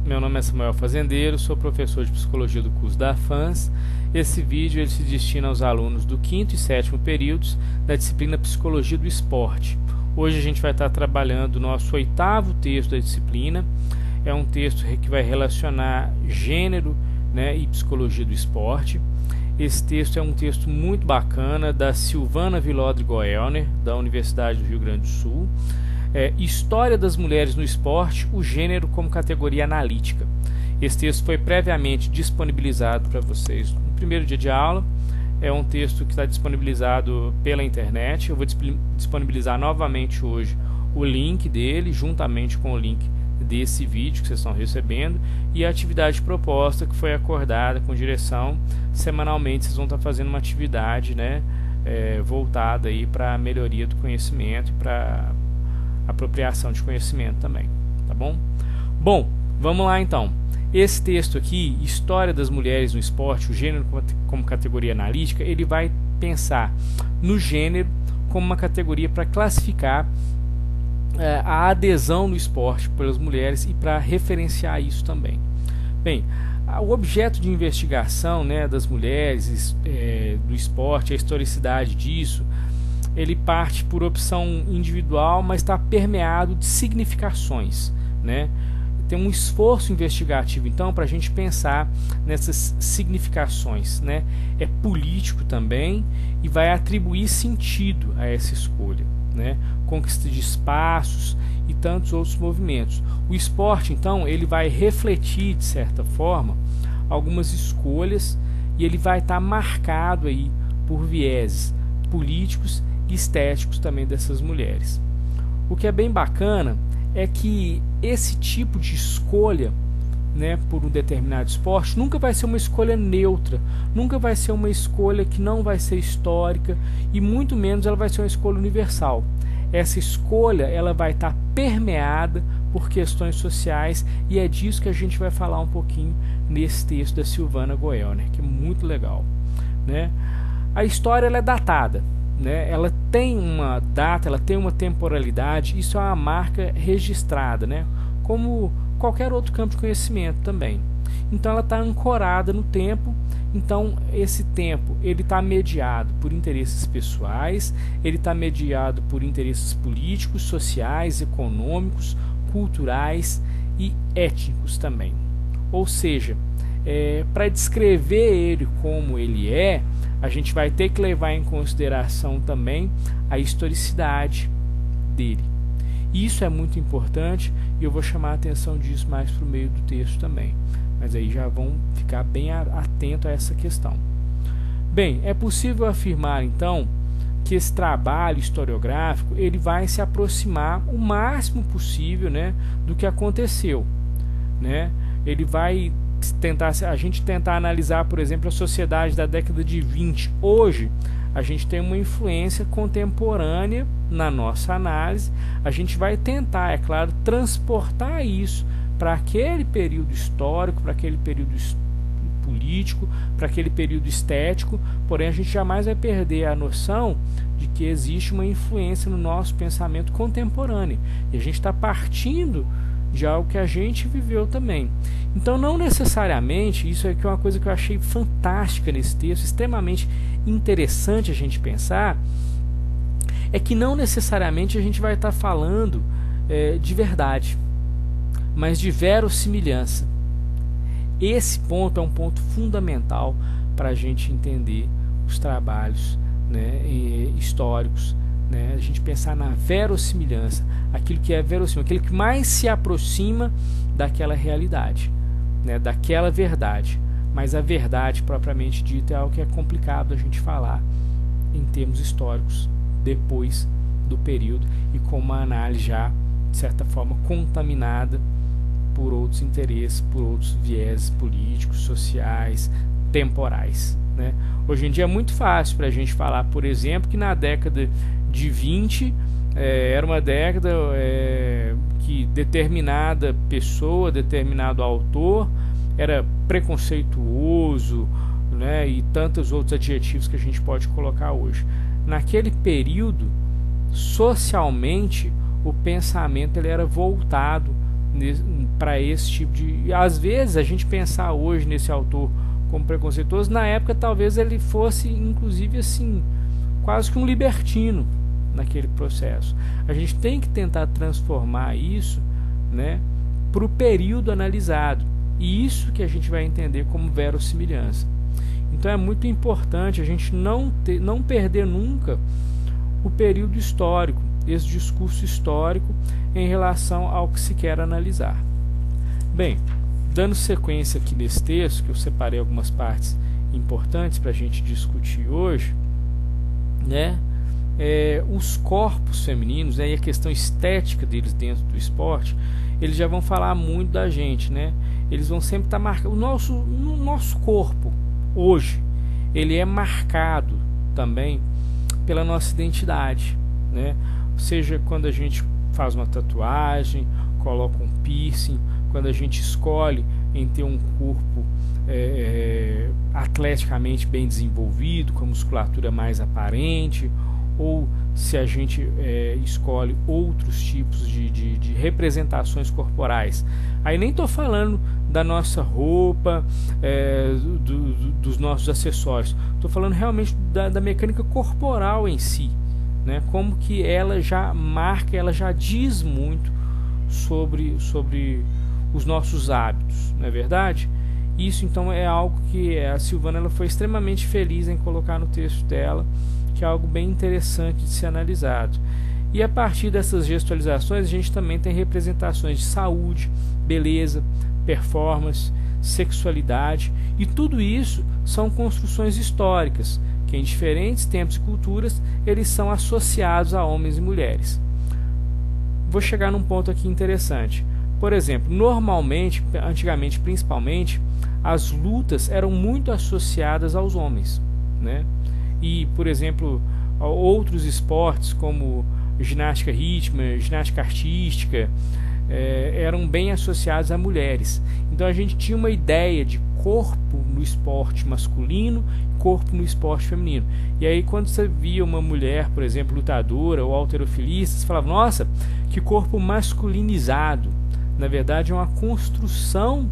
meu nome é Samuel Fazendeiro, sou professor de Psicologia do curso da FANS. Esse vídeo ele se destina aos alunos do 5º e 7º períodos da disciplina Psicologia do Esporte. Hoje a gente vai estar trabalhando o nosso 8º texto da disciplina. É um texto que vai relacionar gênero, né, e psicologia do esporte. Esse texto é um texto muito bacana da Silvana Villodre Goelner, da Universidade do Rio Grande do Sul. História das mulheres no esporte, o gênero como categoria analítica. Esse texto foi previamente disponibilizado para vocês no primeiro dia de aula. É um texto que está disponibilizado pela internet. Eu vou disponibilizar novamente hoje o link dele, juntamente com o link desse vídeo que vocês estão recebendo, e a atividade proposta que foi acordada com direção. Semanalmente vocês vão estar fazendo uma atividade, né, voltada para a melhoria do conhecimento e para apropriação de conhecimento também, tá bom? Bom, vamos lá então. Esse texto aqui, História das Mulheres no Esporte, o gênero como categoria analítica, ele vai pensar no gênero como uma categoria para classificar a adesão no esporte pelas mulheres e para referenciar isso também. Bem, o objeto de investigação, né, das mulheres do esporte, a historicidade disso, ele parte por opção individual, mas está permeado de significações, né? Tem um esforço investigativo, então, para a gente pensar nessas significações, né? É político também e vai atribuir sentido a essa escolha, né? Conquista de espaços e tantos outros movimentos. O esporte, então, ele vai refletir, de certa forma, algumas escolhas, e ele vai estar marcado aí por vieses políticos e estéticos também dessas mulheres. O que é bem bacana é que esse tipo de escolha, né, por um determinado esporte nunca vai ser uma escolha neutra, nunca vai ser uma escolha que não vai ser histórica, e muito menos ela vai ser uma escolha universal. Essa escolha ela vai estar permeada por questões sociais, e é disso que a gente vai falar um pouquinho nesse texto da Silvana Goelner, que é muito legal, né? A história ela é datada, né? Ela tem uma data, ela tem uma temporalidade, isso é uma marca registrada, né? Como qualquer outro campo de conhecimento também. Então ela está ancorada no tempo. Então esse tempo ele está mediado por interesses pessoais, ele está mediado por interesses políticos, sociais, econômicos, culturais e étnicos também. Ou seja, para descrever ele como ele é, a gente vai ter que levar em consideração também a historicidade dele. Isso é muito importante, e eu vou chamar a atenção disso mais para o meio do texto também. Mas aí já vão ficar bem atento a essa questão. Bem, é possível afirmar então que esse trabalho historiográfico ele vai se aproximar o máximo possível, né, do que aconteceu, né? Ele vai a gente tentar analisar, por exemplo, a sociedade da década de 20. Hoje a gente tem uma influência contemporânea na nossa análise. A gente vai tentar, é claro, transportar isso para aquele período histórico, para aquele período político, para aquele período estético, porém a gente jamais vai perder a noção de que existe uma influência no nosso pensamento contemporâneo, e a gente está partindo de algo que a gente viveu também. Então não necessariamente, isso aqui é uma coisa que eu achei fantástica nesse texto, extremamente interessante a gente pensar, é que não necessariamente a gente vai estar falando de verdade, mas de verossimilhança. Esse ponto é um ponto fundamental para a gente entender os trabalhos, né, históricos, né, a gente pensar na verossimilhança, aquilo que é verossímil, aquilo que mais se aproxima daquela realidade, né, daquela verdade. Mas a verdade propriamente dita é algo que é complicado a gente falar em termos históricos depois do período, e com uma análise já, de certa forma, contaminada por outros interesses, por outros viés políticos, sociais, temporais, né? Hoje em dia é muito fácil para a gente falar, por exemplo, que na década de 20 era uma década que determinada pessoa, determinado autor era preconceituoso, né, e tantos outros adjetivos que a gente pode colocar hoje. Naquele período, socialmente, o pensamento ele era voltado, para esse tipo de... Às vezes a gente pensar hoje nesse autor como preconceituoso, na época talvez ele fosse inclusive assim, quase que um libertino naquele processo. A gente tem que tentar transformar isso, né, para o período analisado, e isso que a gente vai entender como verossimilhança. Então é muito importante a gente não perder nunca o período histórico, esse discurso histórico em relação ao que se quer analisar. Bem, dando sequência aqui nesse texto, que eu separei algumas partes importantes para a gente discutir hoje, né? Os corpos femininos, né, e a questão estética deles dentro do esporte, eles já vão falar muito da gente, né? Eles vão sempre estar marcados. O nosso corpo hoje, ele é marcado também pela nossa identidade, né? Seja quando a gente faz uma tatuagem, coloca um piercing, quando a gente escolhe em ter um corpo atleticamente bem desenvolvido, com a musculatura mais aparente, ou se a gente escolhe outros tipos de representações corporais. Aí nem estou falando da nossa roupa, dos nossos acessórios, estou falando realmente da mecânica corporal em si, né? Como que ela já marca, ela já diz muito sobre os nossos hábitos, não é verdade? Isso então é algo que a Silvana ela foi extremamente feliz em colocar no texto dela, que é algo bem interessante de ser analisado. E a partir dessas gestualizações a gente também tem representações de saúde, beleza, performance, sexualidade, e tudo isso são construções históricas que em diferentes tempos e culturas eles são associados a homens e mulheres. Vou chegar num ponto aqui interessante. Por exemplo, normalmente, antigamente principalmente, as lutas eram muito associadas aos homens, né? E, por exemplo, outros esportes como ginástica rítmica, ginástica artística, eram bem associados a mulheres. Então a gente tinha uma ideia de corpo no esporte masculino, corpo no esporte feminino. E aí quando você via uma mulher, por exemplo, lutadora ou halterofilista, você falava, nossa, que corpo masculinizado. Na verdade é uma construção,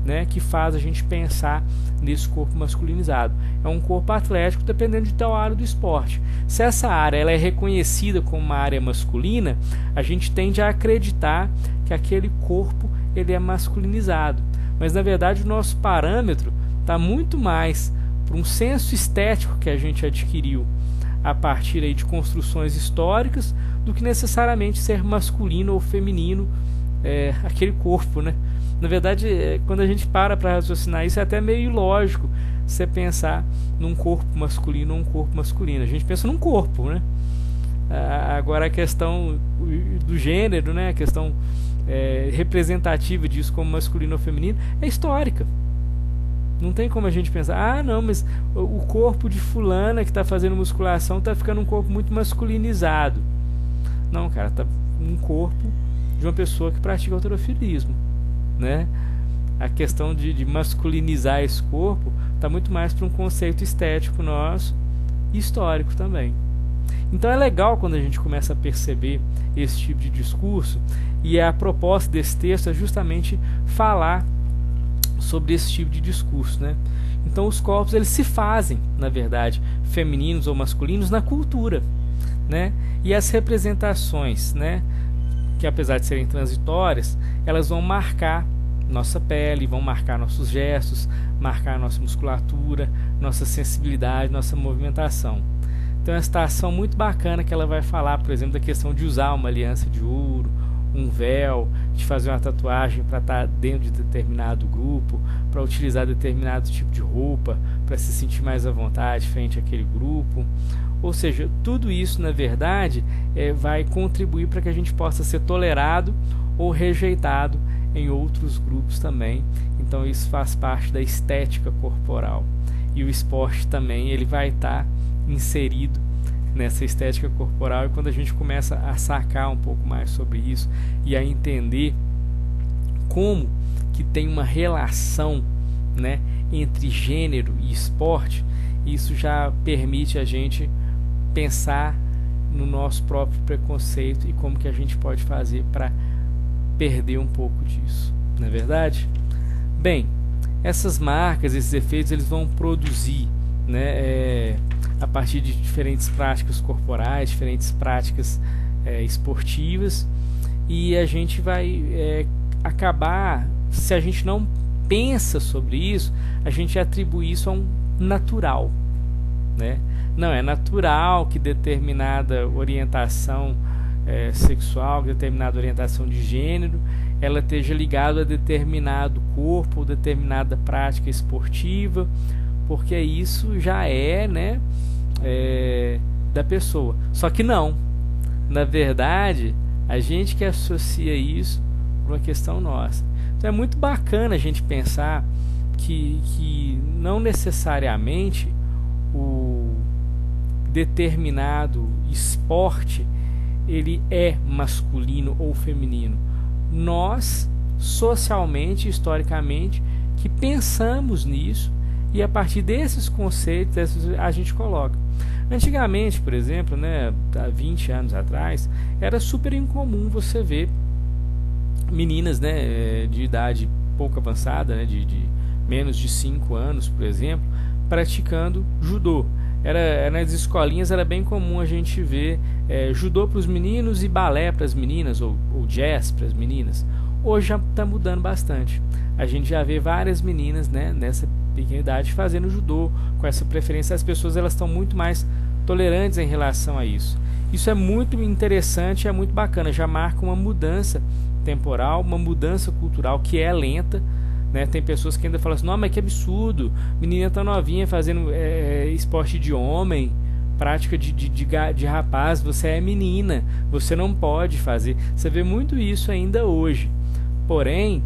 né, que faz a gente pensar nesse corpo masculinizado. É um corpo atlético dependendo de tal área do esporte. Se essa área ela é reconhecida como uma área masculina, a gente tende a acreditar que aquele corpo ele é masculinizado. Mas na verdade o nosso parâmetro está muito mais para um senso estético que a gente adquiriu a partir aí de construções históricas do que necessariamente ser masculino ou feminino aquele corpo, né? Na verdade, quando a gente para raciocinar isso, é até meio ilógico você pensar num corpo masculino ou um corpo masculino. A gente pensa num corpo, né? Agora a questão do gênero, né? A questão representativa disso como masculino ou feminino é histórica. Não tem como a gente pensar, não, mas o corpo de fulana que está fazendo musculação está ficando um corpo muito masculinizado. Não, cara, está um corpo de uma pessoa que pratica halterofilismo, né? A questão de masculinizar esse corpo está muito mais para um conceito estético nosso e histórico também. Então é legal quando a gente começa a perceber esse tipo de discurso, e a proposta desse texto é justamente falar sobre esse tipo de discurso, né? Então os corpos eles se fazem, na verdade, femininos ou masculinos na cultura, né? E as representações, né, que apesar de serem transitórias, elas vão marcar nossa pele, vão marcar nossos gestos, marcar nossa musculatura, nossa sensibilidade, nossa movimentação. Então esta ação muito bacana que ela vai falar, por exemplo, da questão de usar uma aliança de ouro, um véu, de fazer uma tatuagem para estar dentro de determinado grupo, para utilizar determinado tipo de roupa, para se sentir mais à vontade frente àquele grupo. Ou seja, tudo isso na verdade vai contribuir para que a gente possa ser tolerado ou rejeitado em outros grupos também. Então isso faz parte da estética corporal, e o esporte também ele vai estar inserido nessa estética corporal. E quando a gente começa a sacar um pouco mais sobre isso e a entender como que tem uma relação, né, entre gênero e esporte, isso já permite a gente pensar no nosso próprio preconceito e como que a gente pode fazer para perder um pouco disso, não é verdade? Bem, essas marcas, esses efeitos, eles vão produzir, né, a partir de diferentes práticas corporais, diferentes práticas esportivas, e a gente vai acabar, se a gente não pensa sobre isso, a gente atribui isso a um natural, né? Não, é natural que determinada orientação sexual, determinada orientação de gênero, ela esteja ligada a determinado corpo, determinada prática esportiva, porque isso já né, da pessoa. Só que não, na verdade, a gente que associa isso para uma questão nossa. Então é muito bacana a gente pensar que não necessariamente o determinado esporte ele é masculino ou feminino. Nós, socialmente, historicamente, que pensamos nisso, e a partir desses conceitos a gente coloca. Antigamente, por exemplo, né, há 20 anos atrás, era super incomum você ver meninas, né, de idade pouco avançada, né, de menos de 5 anos, por exemplo, praticando judô. Nas escolinhas era bem comum a gente ver judô para os meninos e balé para as meninas, ou jazz para as meninas. Hoje já está mudando bastante. A gente já vê várias meninas, né, nessa pequena idade fazendo judô, com essa preferência. As pessoas elas estão muito mais tolerantes em relação a isso. Isso é muito interessante, é muito bacana, já marca uma mudança temporal, uma mudança cultural que é lenta, né? Tem pessoas que ainda falam assim, não, mas que absurdo, menina tão novinha fazendo esporte de homem, prática de rapaz, você é menina, você não pode fazer. Você vê muito isso ainda hoje, porém,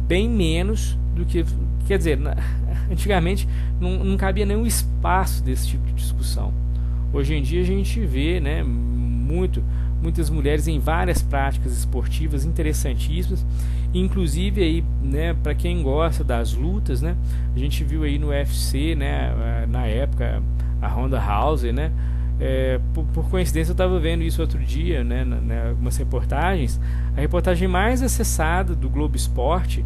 bem menos do que, quer dizer, antigamente não cabia nenhum espaço desse tipo de discussão. Hoje em dia a gente vê, né, muitas mulheres em várias práticas esportivas interessantíssimas, inclusive aí, né, para quem gosta das lutas, né, a gente viu aí no UFC, né, na época a Ronda Rousey, né, por coincidência eu estava vendo isso outro dia, né, algumas reportagens. A reportagem mais acessada do Globo Esporte,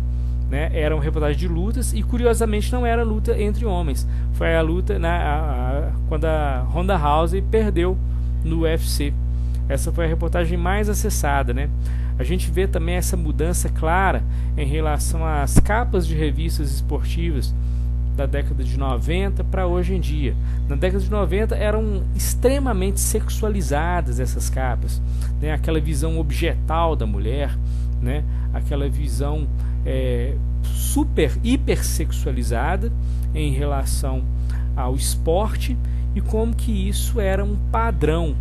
né, era uma reportagem de lutas, e curiosamente não era luta entre homens, foi a luta quando a Ronda Rousey perdeu no UFC. Essa foi a reportagem mais acessada, né? A gente vê também essa mudança clara em relação às capas de revistas esportivas da década de 90 para hoje em dia. Na década de 90 eram extremamente sexualizadas essas capas, né? Aquela visão objetal da mulher, né? Aquela visão hipersexualizada em relação ao esporte, e como que isso era um padrão.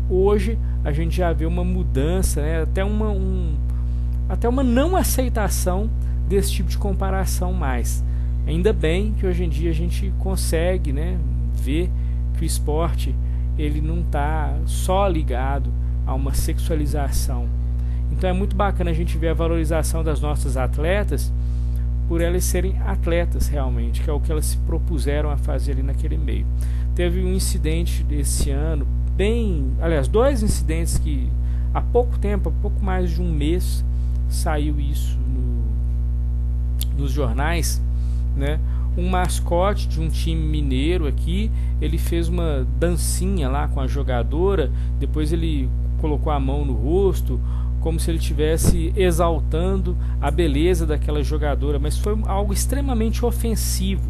Hoje a gente já vê uma mudança, né? até uma não aceitação desse tipo de comparação mais. Ainda bem que hoje em dia a gente consegue, né, ver que o esporte ele não está só ligado a uma sexualização. Então é muito bacana a gente ver a valorização das nossas atletas por elas serem atletas realmente, que é o que elas se propuseram a fazer ali naquele meio. Teve um incidente esse ano, aliás, 2 incidentes que há pouco tempo, há pouco mais de um mês, saiu isso nos jornais, né? Um mascote de um time mineiro aqui, ele fez uma dancinha lá com a jogadora, depois ele colocou a mão no rosto, como se ele estivesse exaltando a beleza daquela jogadora, mas foi algo extremamente ofensivo.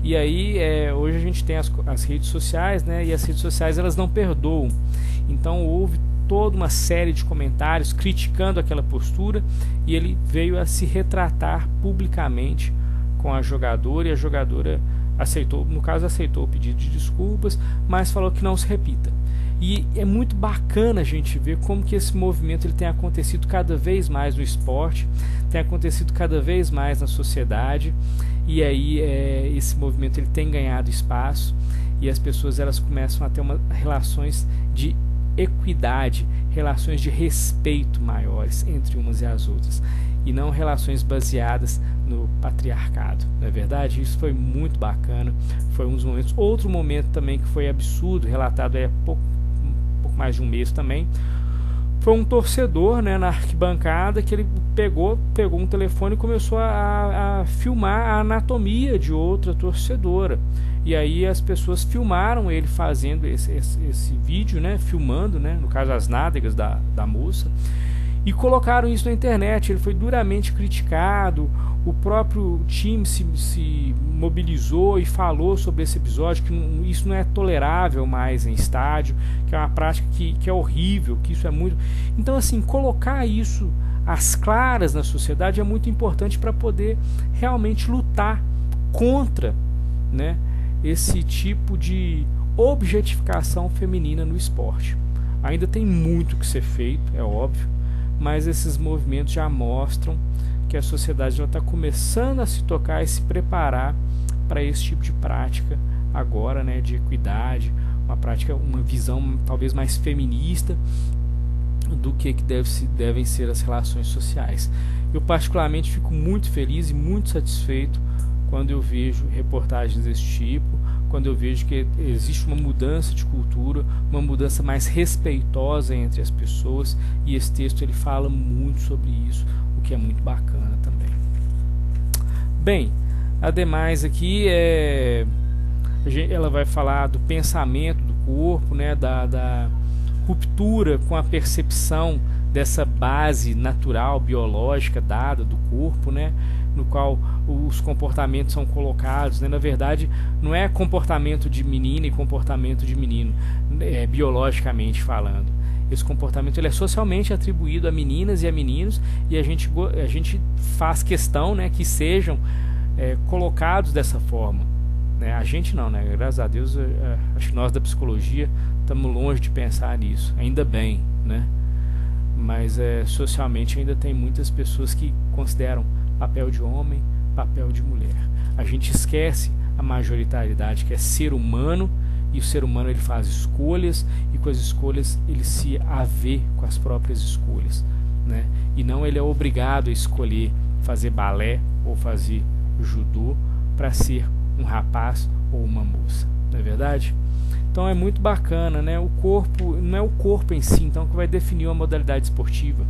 E aí hoje a gente tem as redes sociais, né, e as redes sociais elas não perdoam. Então houve toda uma série de comentários criticando aquela postura, e ele veio a se retratar publicamente com a jogadora, e a jogadora aceitou o pedido de desculpas, mas falou que não se repita. E é muito bacana a gente ver como que esse movimento ele tem acontecido cada vez mais no esporte, tem acontecido cada vez mais na sociedade, e aí esse movimento ele tem ganhado espaço, e as pessoas elas começam a ter relações de equidade, relações de respeito maiores entre umas e as outras, e não relações baseadas no patriarcado, não é verdade? Isso foi muito bacana, foi um dos momentos. Outro momento também que foi absurdo, relatado há pouco mais de um mês também, foi um torcedor, né, na arquibancada, que ele pegou um telefone e começou a filmar a anatomia de outra torcedora. E aí as pessoas filmaram ele fazendo esse vídeo, né, filmando, né, no caso as nádegas da moça, e colocaram isso na internet. Ele foi duramente criticado. O próprio time se mobilizou e falou sobre esse episódio, que isso não é tolerável mais em estádio, que é uma prática que é horrível, que isso é muito... Então, assim, colocar isso às claras na sociedade é muito importante para poder realmente lutar contra, né, esse tipo de objetificação feminina no esporte. Ainda tem muito que ser feito, é óbvio, mas esses movimentos já mostram que a sociedade já está começando a se tocar e se preparar para esse tipo de prática agora, né, de equidade, uma prática, uma visão talvez mais feminista do que devem ser as relações sociais. Eu particularmente fico muito feliz e muito satisfeito quando eu vejo reportagens desse tipo, quando eu vejo que existe uma mudança de cultura, uma mudança mais respeitosa entre as pessoas, e esse texto ele fala muito sobre isso, o que é muito bacana também. Bem, ademais aqui ela vai falar do pensamento do corpo, né, da ruptura com a percepção dessa base natural, biológica dada do corpo, né, no qual os comportamentos são colocados, né? Na verdade, não é comportamento de menina e comportamento de menino, biologicamente falando. Esse comportamento ele é socialmente atribuído a meninas e a meninos, e a gente faz questão, né, que sejam colocados dessa forma, né? A gente não, né? Graças a Deus, acho que nós da psicologia estamos longe de pensar nisso, ainda bem, né? Mas socialmente ainda tem muitas pessoas que consideram papel de homem, papel de mulher. A gente esquece a majoritariedade, que é ser humano, e o ser humano ele faz escolhas, e com as escolhas ele se avê com as próprias escolhas, né? E não ele é obrigado a escolher fazer balé ou fazer judô para ser um rapaz ou uma moça, não é verdade? Então é muito bacana, né? O corpo, não é o corpo em si então que vai definir uma modalidade esportiva.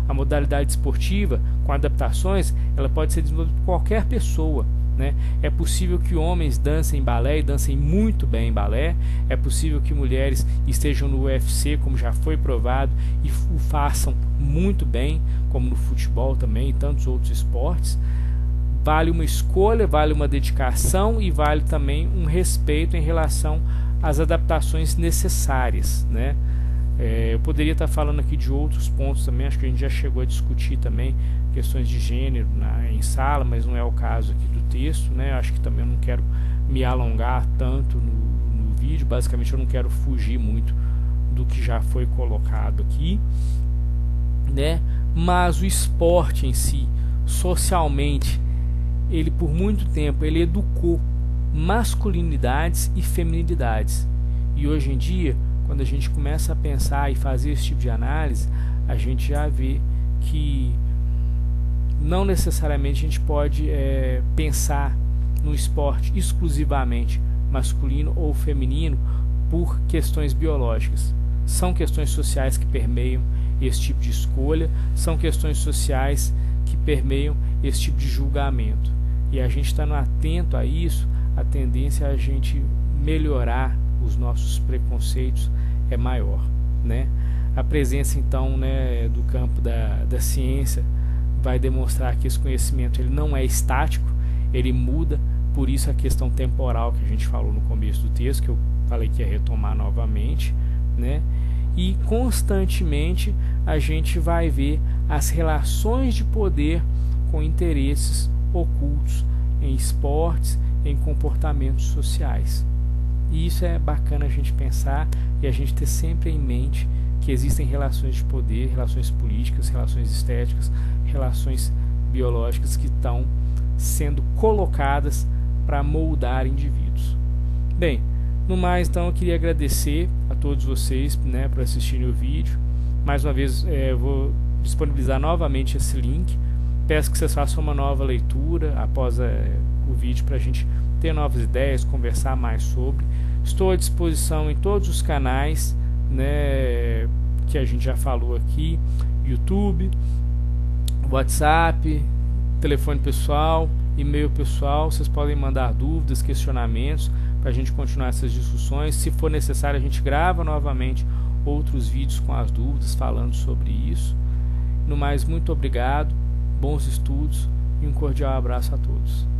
A modalidade esportiva, com adaptações, ela pode ser desenvolvida por qualquer pessoa, né? É possível que homens dancem balé e dancem muito bem balé. É possível que mulheres estejam no UFC, como já foi provado, e o façam muito bem, como no futebol também e tantos outros esportes. Vale uma escolha, vale uma dedicação e vale também um respeito em relação às adaptações necessárias, né? Eu poderia estar falando aqui de outros pontos também, acho que a gente já chegou a discutir também questões de gênero em sala, mas não é o caso aqui do texto, né? Acho que também eu não quero me alongar tanto no vídeo, basicamente eu não quero fugir muito do que já foi colocado aqui, né? Mas o esporte em si, socialmente, ele por muito tempo ele educou masculinidades e feminilidades, e hoje em dia, quando a gente começa a pensar e fazer esse tipo de análise, a gente já vê que não necessariamente a gente pode pensar no esporte exclusivamente masculino ou feminino por questões biológicas. São questões sociais que permeiam esse tipo de escolha, são questões sociais que permeiam esse tipo de julgamento. E a gente estando atento a isso, a tendência é a gente melhorar os nossos preconceitos é maior, né? A presença então, né, do campo da ciência vai demonstrar que esse conhecimento ele não é estático, ele muda. Por isso a questão temporal que a gente falou no começo do texto, que eu falei que ia retomar novamente, né? E constantemente a gente vai ver as relações de poder com interesses ocultos em esportes, em comportamentos sociais. E isso é bacana a gente pensar e a gente ter sempre em mente que existem relações de poder, relações políticas, relações estéticas, relações biológicas que estão sendo colocadas para moldar indivíduos. Bem, no mais, então, eu queria agradecer a todos vocês, né, por assistirem o vídeo. Mais uma vez, eu vou disponibilizar novamente esse link. Peço que vocês façam uma nova leitura após o vídeo para a gente ter novas ideias, conversar mais sobre. Estou à disposição em todos os canais, né, que a gente já falou aqui, YouTube, WhatsApp, telefone pessoal, e-mail pessoal. Vocês podem mandar dúvidas, questionamentos para a gente continuar essas discussões. Se for necessário, a gente grava novamente outros vídeos com as dúvidas, falando sobre isso. No mais, muito obrigado, bons estudos e um cordial abraço a todos.